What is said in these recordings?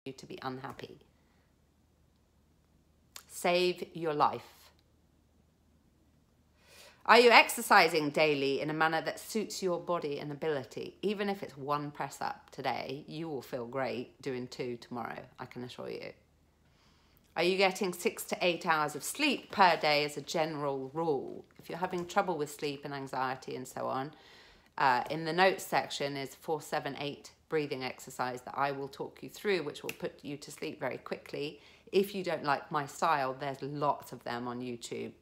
you to be unhappy. Save your life. Are you exercising daily in a manner that suits your body and ability? Even if it's 1 press up today, you will feel great doing 2 tomorrow, I can assure you. Are you getting 6 to 8 hours of sleep per day as a general rule? If you're having trouble with sleep and anxiety and so on, in the notes section is 478 breathing exercise that I will talk you through, which will put you to sleep very quickly. If you don't like my style, there's lots of them on YouTube.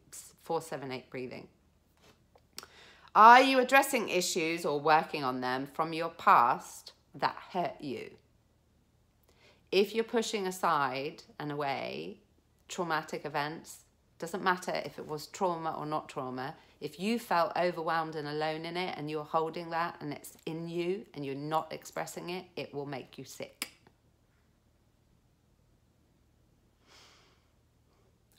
478 breathing. Are you addressing issues or working on them from your past that hurt you? If you're pushing aside and away traumatic events, doesn't matter if it was trauma or not trauma, if you felt overwhelmed and alone in it and you're holding that and it's in you and you're not expressing it, it will make you sick.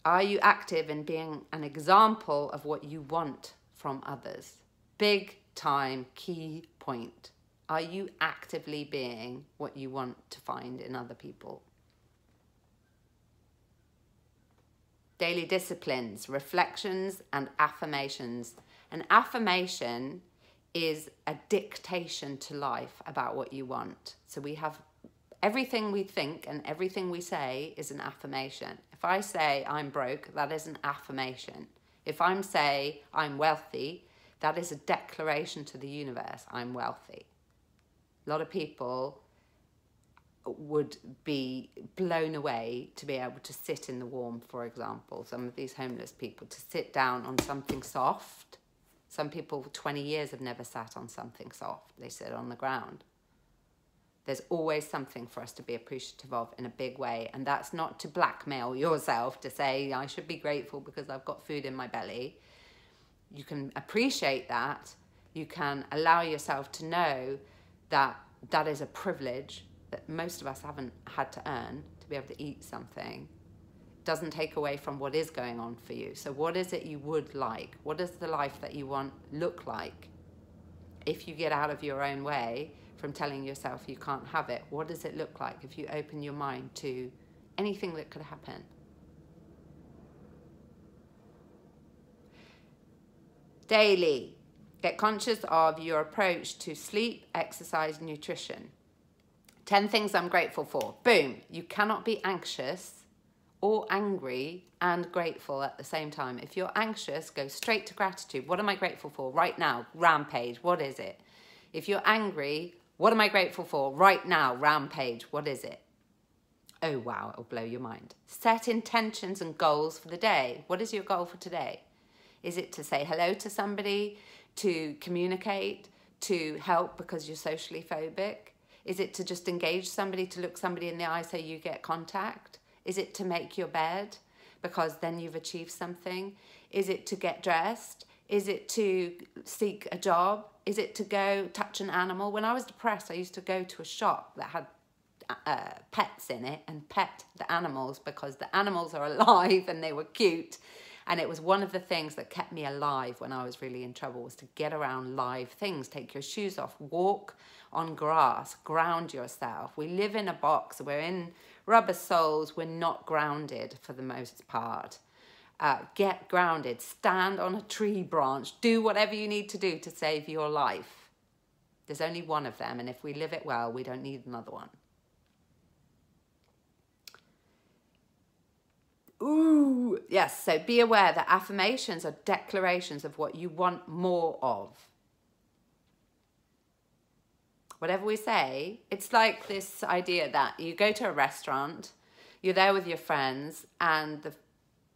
Are you active in being an example of what you want from others? Big time key point. Are you actively being what you want to find in other people? Daily disciplines, reflections, and affirmations. An affirmation is a dictation to life about what you want. So we have everything we think and everything we say is an affirmation. If I say I'm broke, that is an affirmation. If I say I'm wealthy, that is a declaration to the universe, I'm wealthy. A lot of people would be blown away to be able to sit in the warm, for example. Some of these homeless people, to sit down on something soft. Some people for 20 years have never sat on something soft. They sit on the ground. There's always something for us to be appreciative of in a big way. And that's not to blackmail yourself to say, I should be grateful because I've got food in my belly. You can appreciate that. You can allow yourself to know that that is a privilege that most of us haven't had to earn, to be able to eat something. Doesn't take away from what is going on for you. So what is it you would like? What does the life that you want look like? If you get out of your own way from telling yourself you can't have it, what does it look like if you open your mind to anything that could happen? Daily. Get conscious of your approach to sleep, exercise, nutrition. 10 things I'm grateful for. Boom. You cannot be anxious or angry and grateful at the same time. If you're anxious, go straight to gratitude. What am I grateful for right now? Rampage. What is it? If you're angry, what am I grateful for right now? Rampage. What is it? Oh, wow. It'll blow your mind. Set intentions and goals for the day. What is your goal for today? Is it to say hello to somebody, to communicate, to help because you're socially phobic? Is it to just engage somebody, to look somebody in the eye so you get contact? Is it to make your bed because then you've achieved something? Is it to get dressed? Is it to seek a job? Is it to go touch an animal? When I was depressed, I used to go to a shop that had pets in it and pet the animals because the animals are alive and they were cute. And it was one of the things that kept me alive when I was really in trouble, was to get around live things. Take your shoes off, walk on grass, ground yourself. We live in a box, we're in rubber soles, we're not grounded for the most part. Get grounded, stand on a tree branch, do whatever you need to do to save your life. There's only one of them, and if we live it well, we don't need another one. Ooh, yes, so be aware that affirmations are declarations of what you want more of. Whatever we say, it's like this idea that you go to a restaurant, you're there with your friends, and the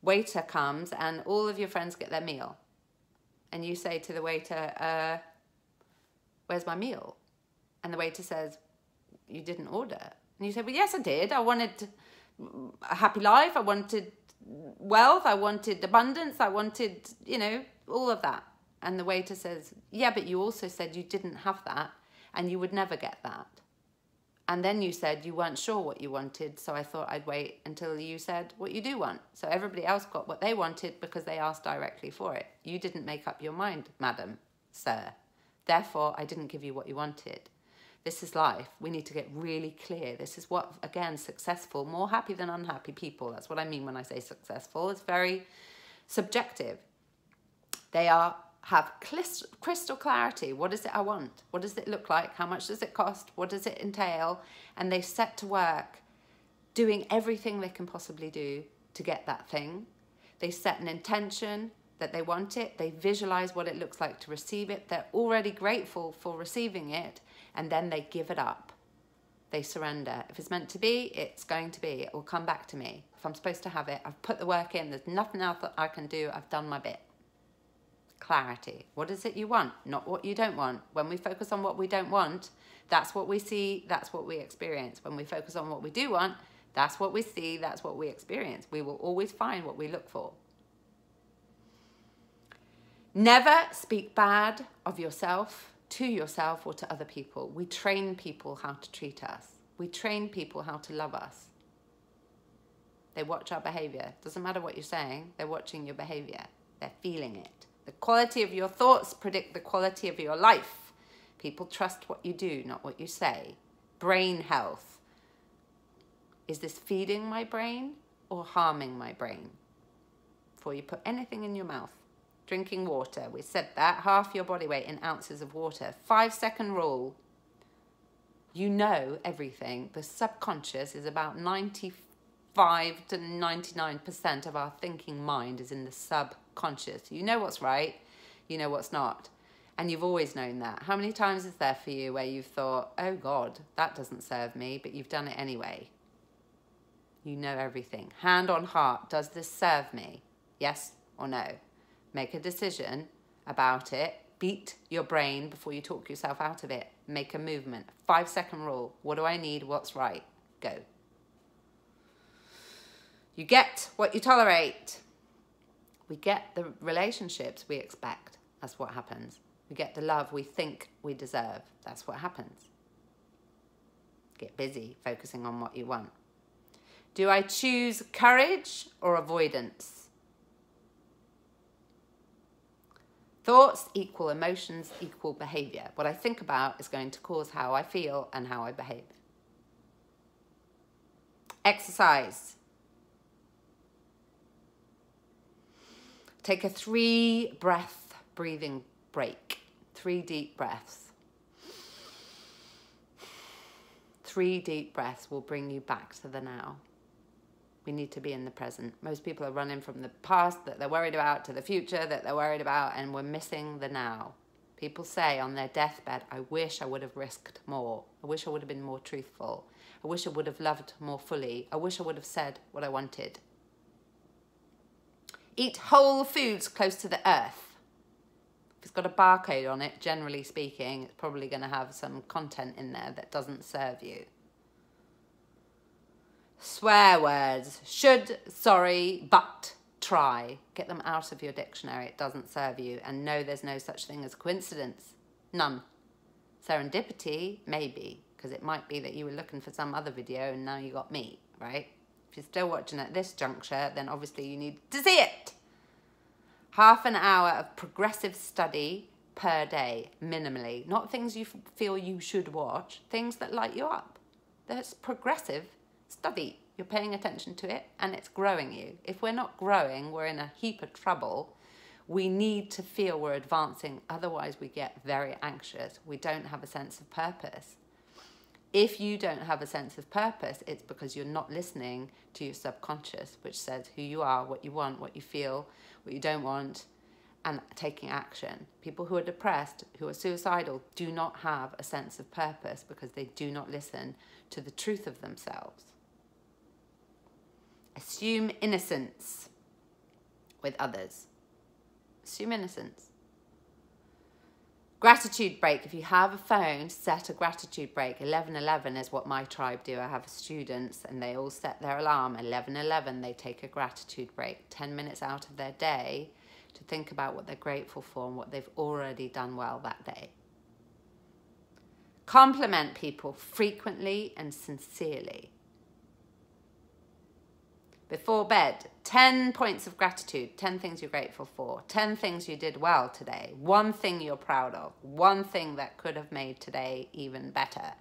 waiter comes and all of your friends get their meal. And you say to the waiter, where's my meal? And the waiter says, you didn't order. And you say, well, yes, I did. I wanted a happy life, I wanted wealth, I wanted abundance, I wanted, you know, all of that. And the waiter says, yeah, but you also said you didn't have that and you would never get that. And then you said you weren't sure what you wanted, so I thought I'd wait until you said what you do want. So everybody else got what they wanted because they asked directly for it. You didn't make up your mind, madam, sir. Therefore, I didn't give you what you wanted. This is life. We need to get really clear. This is what, again, successful, more happy than unhappy people. That's what I mean when I say successful. It's very subjective. They have crystal clarity. What is it I want? What does it look like? How much does it cost? What does it entail? And they set to work doing everything they can possibly do to get that thing. They set an intention that they want it. They visualize what it looks like to receive it. They're already grateful for receiving it. And then they give it up. They surrender. If it's meant to be, it's going to be. It will come back to me. If I'm supposed to have it, I've put the work in. There's nothing else that I can do. I've done my bit. Clarity. What is it you want? Not what you don't want. When we focus on what we don't want, that's what we see, that's what we experience. When we focus on what we do want, that's what we see, that's what we experience. We will always find what we look for. Never speak bad of yourself, to yourself, or to other people. We train people how to treat us. We train people how to love us. They watch our behavior. Doesn't matter what you're saying, they're watching your behavior. They're feeling it. The quality of your thoughts predict the quality of your life. People trust what you do, not what you say. Brain health. Is this feeding my brain or harming my brain? Before you put anything in your mouth. Drinking water, we said that. Half your body weight in ounces of water. 5-second rule. You know everything. The subconscious is about 95 to 99% of our thinking mind is in the subconscious. You know what's right, you know what's not. And you've always known that. How many times is there for you where you've thought, oh God, that doesn't serve me, but you've done it anyway? You know everything. Hand on heart, does this serve me? Yes or no? Make a decision about it. Beat your brain before you talk yourself out of it. Make a movement. 5-second rule. What do I need? What's right? Go. You get what you tolerate. We get the relationships we expect. That's what happens. We get the love we think we deserve. That's what happens. Get busy focusing on what you want. Do I choose courage or avoidance? Thoughts equal emotions equal behavior. What I think about is going to cause how I feel and how I behave. Exercise. Take a 3-breath breathing break. 3 deep breaths. 3 deep breaths will bring you back to the now. We need to be in the present. Most people are running from the past that they're worried about to the future that they're worried about, and we're missing the now. People say on their deathbed, I wish I would have risked more. I wish I would have been more truthful. I wish I would have loved more fully. I wish I would have said what I wanted. Eat whole foods close to the earth. If it's got a barcode on it, generally speaking, it's probably going to have some content in there that doesn't serve you. Swear words. Should, sorry, but, try. Get them out of your dictionary. It doesn't serve you. And no, there's no such thing as coincidence. None. Serendipity, maybe. Because it might be that you were looking for some other video and now you got me, right? If you're still watching at this juncture, then obviously you need to see it. Half an hour of progressive study per day, minimally. Not things you feel you should watch. Things that light you up. That's progressive study. You're paying attention to it and it's growing you. If we're not growing, we're in a heap of trouble. We need to feel we're advancing. Otherwise, we get very anxious. We don't have a sense of purpose. If you don't have a sense of purpose, it's because you're not listening to your subconscious, which says who you are, what you want, what you feel, what you don't want, and taking action. People who are depressed, who are suicidal, do not have a sense of purpose because they do not listen to the truth of themselves. Assume innocence with others. Assume innocence. Gratitude break. If you have a phone, set a gratitude break. 11:11 is what my tribe do. I have students and they all set their alarm. 11:11, they take a gratitude break. 10 minutes out of their day to think about what they're grateful for and what they've already done well that day. Compliment people frequently and sincerely. Before bed, 10 points of gratitude, 10 things you're grateful for, 10 things you did well today, 1 thing you're proud of, 1 thing that could have made today even better.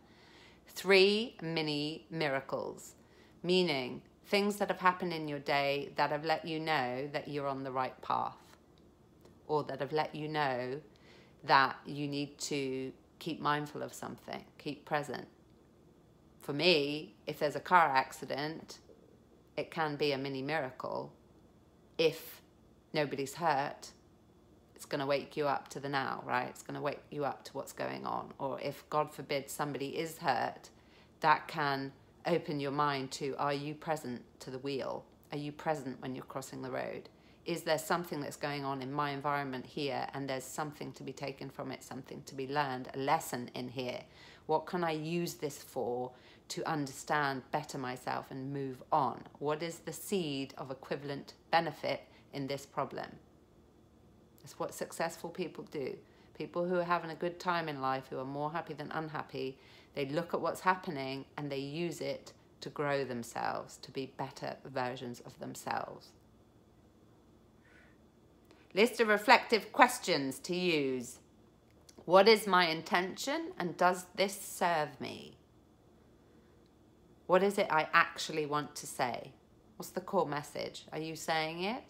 3 mini miracles, meaning things that have happened in your day that have let you know that you're on the right path, or that have let you know that you need to keep mindful of something, keep present. For me, if there's a car accident, it can be a mini miracle. If nobody's hurt, it's going to wake you up to the now, right? It's going to wake you up to what's going on. Or if, God forbid, somebody is hurt, that can open your mind to, are you present to the wheel? Are you present when you're crossing the road? Is there something that's going on in my environment here, and there's something to be taken from it, something to be learned, a lesson in here? What can I use this for to understand better myself and move on? What is the seed of equivalent benefit in this problem? That's what successful people do. People who are having a good time in life, who are more happy than unhappy, they look at what's happening and they use it to grow themselves, to be better versions of themselves. List of reflective questions to use. What is my intention, and does this serve me? What is it I actually want to say? What's the core message? Are you saying it?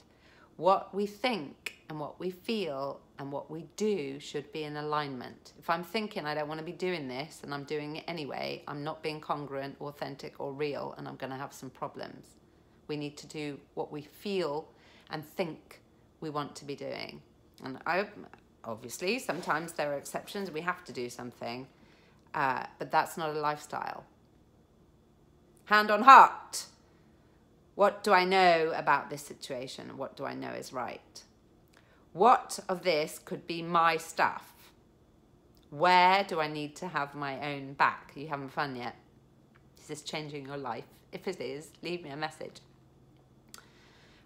What we think and what we feel and what we do should be in alignment. If I'm thinking I don't want to be doing this and I'm doing it anyway, I'm not being congruent, authentic or real, and I'm going to have some problems. We need to do what we feel and think we want to be doing. And obviously, sometimes there are exceptions. We have to do something, but that's not a lifestyle. Hand on heart. What do I know about this situation? What do I know is right? What of this could be my stuff? Where do I need to have my own back? Are you having fun yet? Is this changing your life? If it is, leave me a message.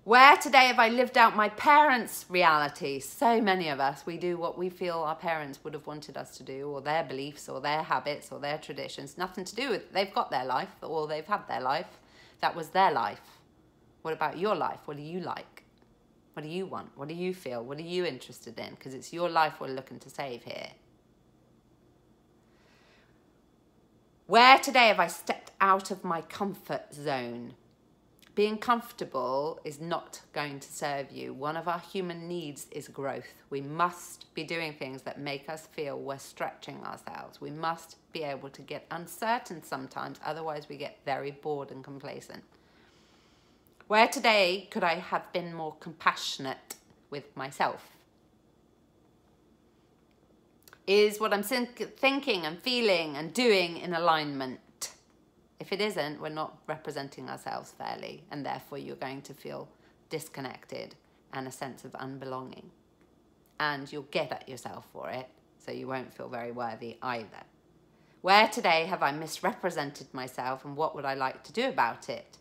Where today have I lived out my parents' reality? So many of us, we do what we feel our parents would have wanted us to do, or their beliefs, or their habits, or their traditions. Nothing to do with, they've got their life, or they've had their life. That was their life. What about your life? What do you like? What do you want? What do you feel? What are you interested in? Because it's your life we're looking to save here. Where today have I stepped out of my comfort zone? Being comfortable is not going to serve you. One of our human needs is growth. We must be doing things that make us feel we're stretching ourselves. We must be able to get uncertain sometimes, otherwise we get very bored and complacent. Where today could I have been more compassionate with myself? Is what I'm thinking and feeling and doing in alignment? If it isn't, we're not representing ourselves fairly, and therefore you're going to feel disconnected and a sense of unbelonging. And you'll get at yourself for it, so you won't feel very worthy either. Where today have I misrepresented myself, and what would I like to do about it?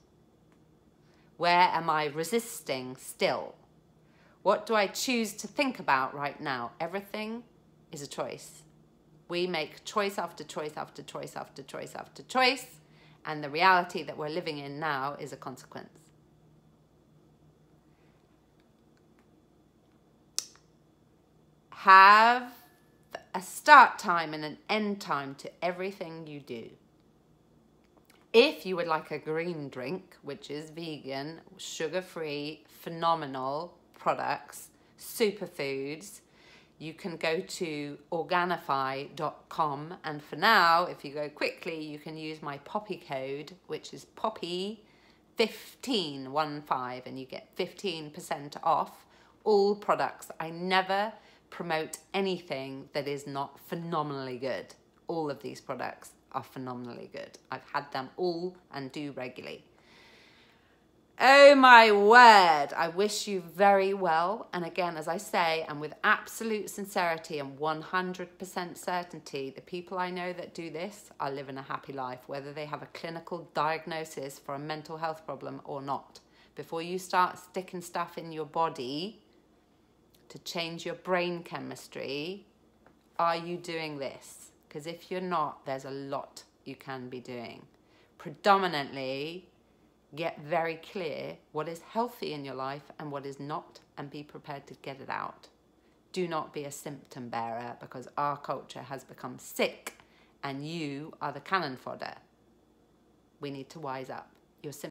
Where am I resisting still? What do I choose to think about right now? Everything is a choice. We make choice after choice after choice after choice after choice, and the reality that we're living in now is a consequence. Have a start time and an end time to everything you do. If you would like a green drink, which is vegan, sugar-free, phenomenal products, superfoods, you can go to Organifi.com, and for now, if you go quickly, you can use my Poppy code, which is Poppy15, and you get 15% off all products. I never promote anything that is not phenomenally good. All of these products are phenomenally good. I've had them all and do regularly. Oh my word, I wish you very well. And again, as I say, and with absolute sincerity and 100% certainty, the people I know that do this are living a happy life, whether they have a clinical diagnosis for a mental health problem or not. Before you start sticking stuff in your body to change your brain chemistry, are you doing this? Because if you're not, there's a lot you can be doing. Predominantly, Get very clear what is healthy in your life and what is not, and be prepared to get it out. Do not be a symptom bearer, because our culture has become sick and you are the cannon fodder. We need to wise up. Your